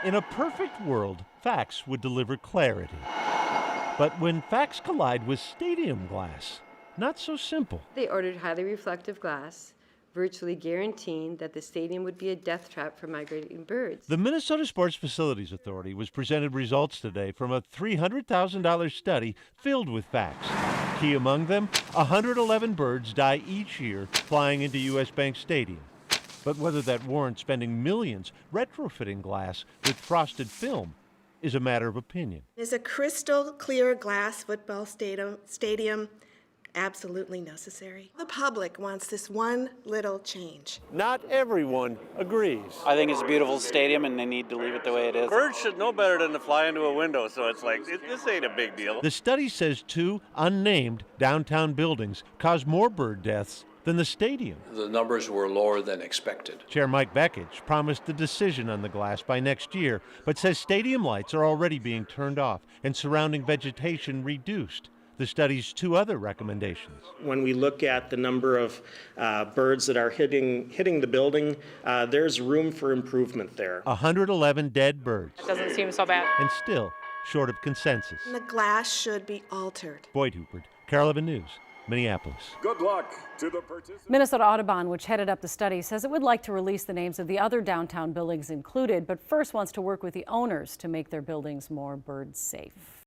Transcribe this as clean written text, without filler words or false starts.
In a perfect world, facts would deliver clarity. But when facts collide with stadium glass, not so simple. They ordered highly reflective glass, virtually guaranteeing that the stadium would be a death trap for migrating birds. The Minnesota Sports Facilities Authority was presented results today from a $300,000 study filled with facts. Key among them, 111 birds die each year flying into U.S. Bank Stadium. But whether that warrants spending millions retrofitting glass with frosted film is a matter of opinion. Is a crystal clear glass football stadium absolutely necessary? The public wants this one little change. Not everyone agrees. I think it's a beautiful stadium and they need to leave it the way it is. Birds should know better than to fly into a window, so it's like, this ain't a big deal. The study says 2 unnamed downtown buildings cause more bird deaths than the stadium. The numbers were lower than expected. Chair Mike Bekich promised a decision on the glass by next year, but says stadium lights are already being turned off and surrounding vegetation reduced. The study's 2 other recommendations. When we look at the number of birds that are hitting the building, there's room for improvement there. 111 dead birds. It doesn't seem so bad. And still short of consensus. The glass should be altered. Boyd Hubert, Carol 11 News, Minneapolis. Good luck to the participants. Minnesota Audubon, which headed up the study, says it would like to release the names of the other downtown buildings included, but first wants to work with the owners to make their buildings more bird safe.